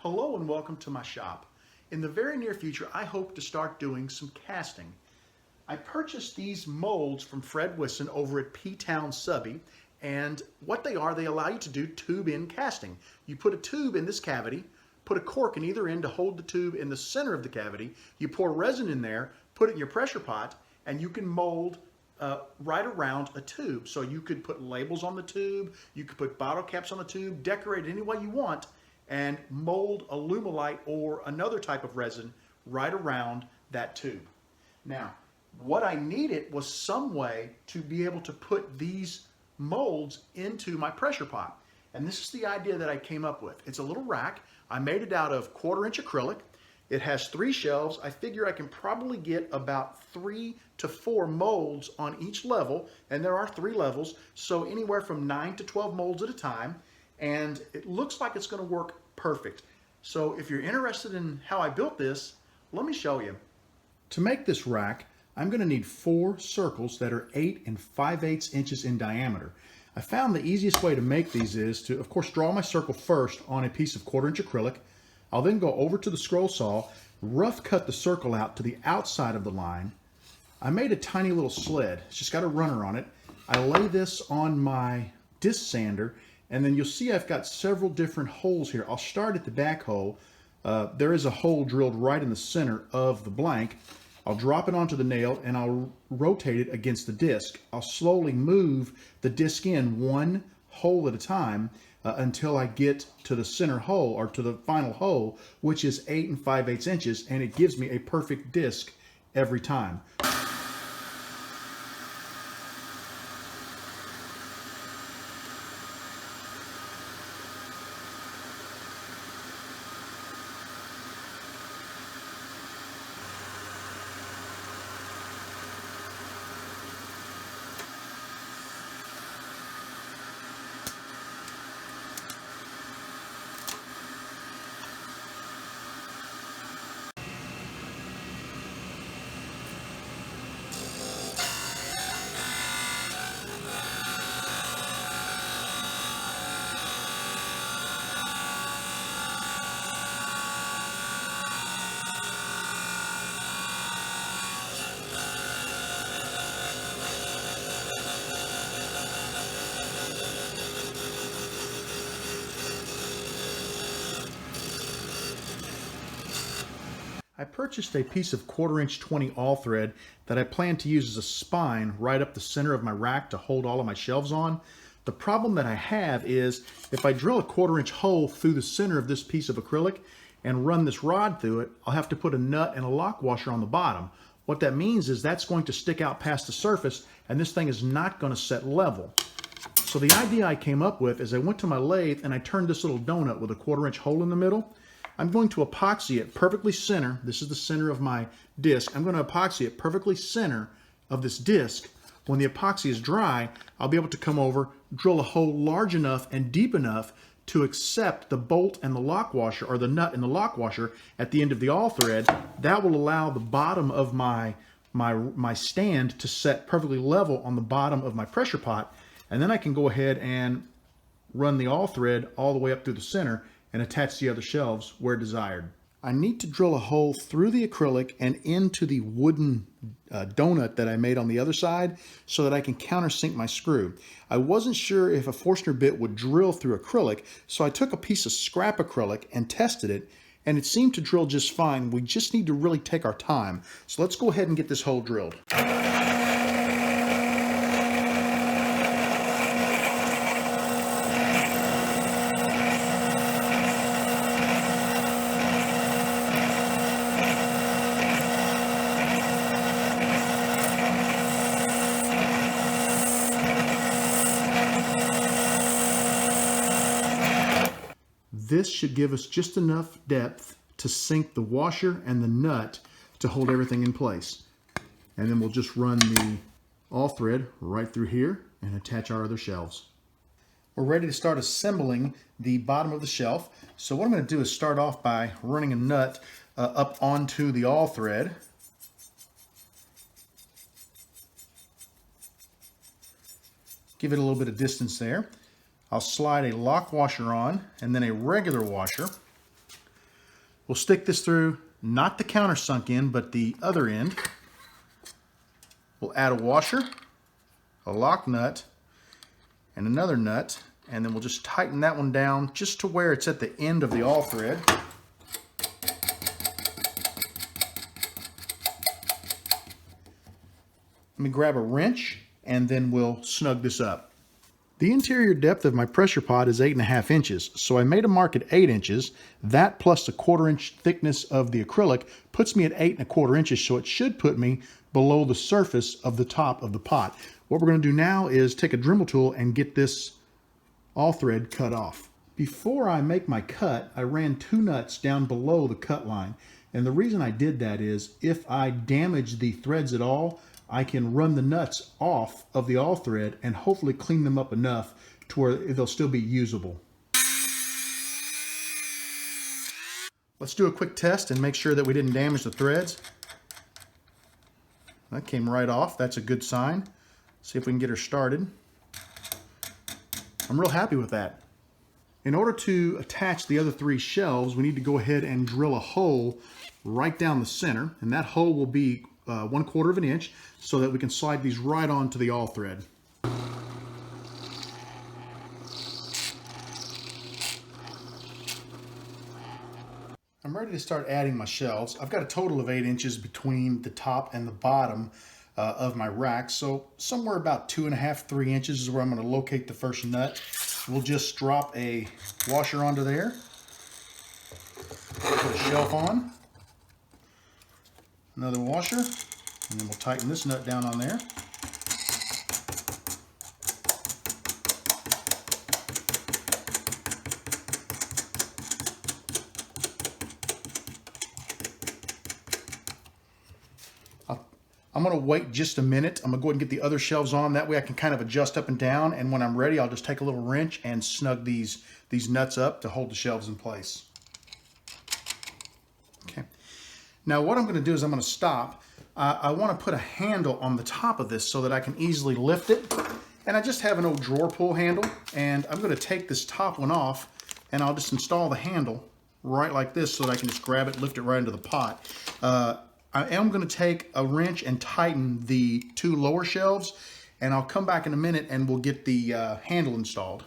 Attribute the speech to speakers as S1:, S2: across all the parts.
S1: Hello and welcome to my shop. In the very near future, I hope to start doing some casting. I purchased these molds from Fred Wisson over at P-Town Subby, and what they are, they allow you to do tube-in casting. You put a tube in this cavity, put a cork in either end to hold the tube in the center of the cavity, you pour resin in there, put it in your pressure pot, and you can mold right around a tube. So you could put labels on the tube, you could put bottle caps on the tube, decorate it any way you want, and mold a Lumelite or another type of resin right around that tube. Now, what I needed was some way to be able to put these molds into my pressure pot. And this is the idea that I came up with. It's a little rack. I made it out of 1/4" acrylic. It has 3 shelves. I figure I can probably get about 3 to 4 molds on each level, and there are 3 levels, so anywhere from 9 to 12 molds at a time, and it looks like it's going to work perfect. So if you're interested in how I built this, let me show you. To make this rack, I'm going to need 4 circles that are 8 5/8 inches in diameter. I found the easiest way to make these is to, of course, draw my circle first on a piece of 1/4" acrylic. I'll then go over to the scroll saw, rough cut the circle out to the outside of the line. I made a tiny little sled. It's just got a runner on it. I lay this on my disc sander, and then you'll see I've got several different holes here. I'll start at the back hole. There is a hole drilled right in the center of the blank. I'll drop it onto the nail and I'll rotate it against the disc. I'll slowly move the disc in 1 hole at a time until I get to the center hole, or to the final hole, which is 8 5/8 inches, and it gives me a perfect disc every time. I purchased a piece of 1/4" 20 all thread that I plan to use as a spine right up the center of my rack to hold all of my shelves on. The problem that I have is if I drill a 1/4" hole through the center of this piece of acrylic and run this rod through it, I'll have to put a nut and a lock washer on the bottom. What that means is that's going to stick out past the surface, and this thing is not going to set level. So the idea I came up with is I went to my lathe and I turned this little donut with a 1/4" hole in the middle. I'm going to epoxy it perfectly center. This is the center of my disc. I'm going to epoxy it perfectly center of this disc. When the epoxy is dry, I'll be able to come over, drill a hole large enough and deep enough to accept the bolt and the lock washer, or the nut and the lock washer at the end of the all thread. That will allow the bottom of my stand to set perfectly level on the bottom of my pressure pot. And then I can go ahead and run the all thread all the way up through the center and attach the other shelves where desired. I need to drill a hole through the acrylic and into the wooden donut that I made on the other side so that I can countersink my screw. I wasn't sure if a Forstner bit would drill through acrylic, so I took a piece of scrap acrylic and tested it, and it seemed to drill just fine. We just need to really take our time. So let's go ahead and get this hole drilled. This should give us just enough depth to sink the washer and the nut to hold everything in place. And then we'll just run the all thread right through here and attach our other shelves. We're ready to start assembling the bottom of the shelf. So what I'm going to do is start off by running a nut up onto the all thread. Give it a little bit of distance there. I'll slide a lock washer on and then a regular washer. We'll stick this through, not the countersunk end, but the other end. We'll add a washer, a lock nut, and another nut, and then we'll just tighten that one down just to where it's at the end of the awl thread. Let me grab a wrench and then we'll snug this up. The interior depth of my pressure pot is 8.5 inches, so I made a mark at 8 inches. That plus the 1/4 inch thickness of the acrylic puts me at 8.25 inches, so it should put me below the surface of the top of the pot. What we're going to do now is take a Dremel tool and get this awl thread cut off. Before I make my cut, I ran 2 nuts down below the cut line, and the reason I did that is if I damage the threads at all, I can run the nuts off of the awl thread and hopefully clean them up enough to where they'll still be usable. Let's do a quick test and make sure that we didn't damage the threads. That came right off. That's a good sign. See if we can get her started. I'm real happy with that. In order to attach the other 3 shelves, we need to go ahead and drill a hole right down the center, and that hole will be 1/4 inch so that we can slide these right onto the awl thread. I'm ready to start adding my shelves. I've got a total of 8 inches between the top and the bottom of my rack, so somewhere about 2.5, 3 inches is where I'm going to locate the first nut. We'll just drop a washer onto there, put a shelf on, another washer, and then we'll tighten this nut down on there. I'm going to wait just a minute. I'm going to go ahead and get the other shelves on. That way I can kind of adjust up and down, and when I'm ready, I'll just take a little wrench and snug these nuts up to hold the shelves in place. Okay. Now what I'm going to do is I'm going to stop. I want to put a handle on the top of this so that I can easily lift it. And I just have an old drawer pull handle, and I'm going to take this top one off, and I'll just install the handle right like this so that I can just grab it, lift it right into the pot. I am going to take a wrench and tighten the 2 lower shelves, and I'll come back in a minute and we'll get the handle installed.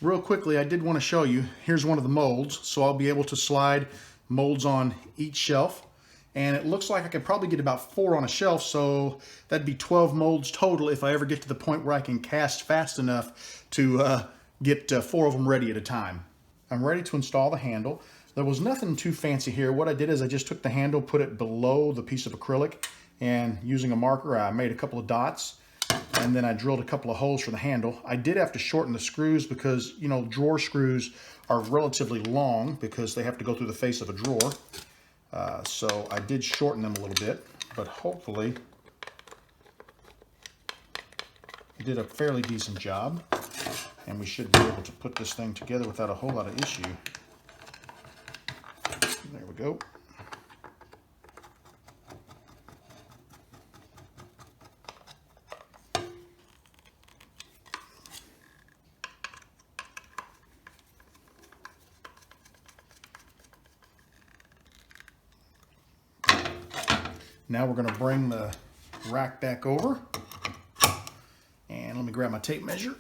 S1: Real quickly, I did want to show you, here's one of the molds, so I'll be able to slide molds on each shelf, and it looks like I could probably get about 4 on a shelf, so that'd be 12 molds total if I ever get to the point where I can cast fast enough to get 4 of them ready at a time. I'm ready to install the handle. There was nothing too fancy here. What I did is I just took the handle, put it below the piece of acrylic, and using a marker I made a couple of dots, and then I drilled a couple of holes for the handle. I did have to shorten the screws because, you know, drawer screws are relatively long because they have to go through the face of a drawer. So I did shorten them a little bit, but hopefully I did a fairly decent job, and we should be able to put this thing together without a whole lot of issue. There we go. Now we're going to bring the rack back over, and let me grab my tape measure.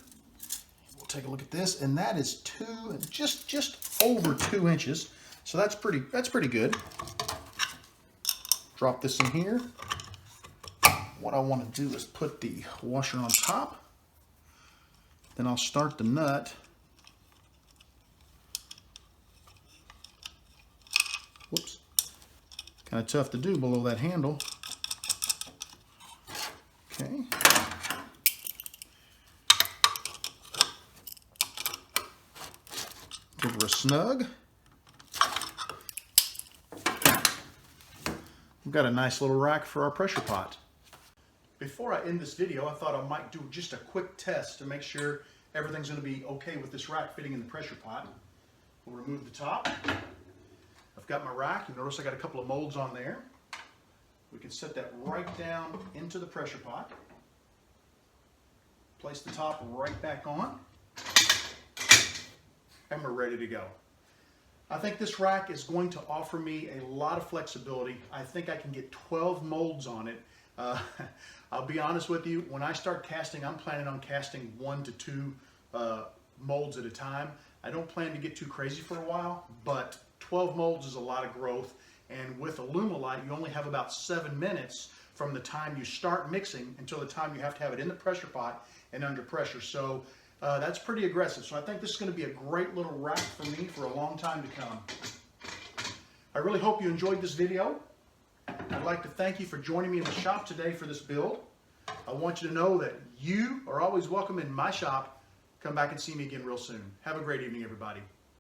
S1: We'll take a look at this, and that is just over 2 inches. So that's pretty good. Drop this in here. What I want to do is put the washer on top. Then I'll start the nut. Whoops. Kind of tough to do below that handle. Okay. Give her a snug. We've got a nice little rack for our pressure pot. Before I end this video, I thought I might do just a quick test to make sure everything's going to be okay with this rack fitting in the pressure pot. We'll remove the top. I've got my rack. You notice I got a couple of molds on there. We can set that right down into the pressure pot. Place the top right back on. And we're ready to go. I think this rack is going to offer me a lot of flexibility. I think I can get 12 molds on it. I'll be honest with you, when I start casting, I'm planning on casting 1 to 2 molds at a time. I don't plan to get too crazy for a while, but 12 molds is a lot of growth. And with Alumilite, you only have about 7 minutes from the time you start mixing until the time you have to have it in the pressure pot and under pressure. So that's pretty aggressive. So I think this is going to be a great little rack for me for a long time to come. I really hope you enjoyed this video. I'd like to thank you for joining me in the shop today for this build. I want you to know that you are always welcome in my shop. Come back and see me again real soon. Have a great evening, everybody.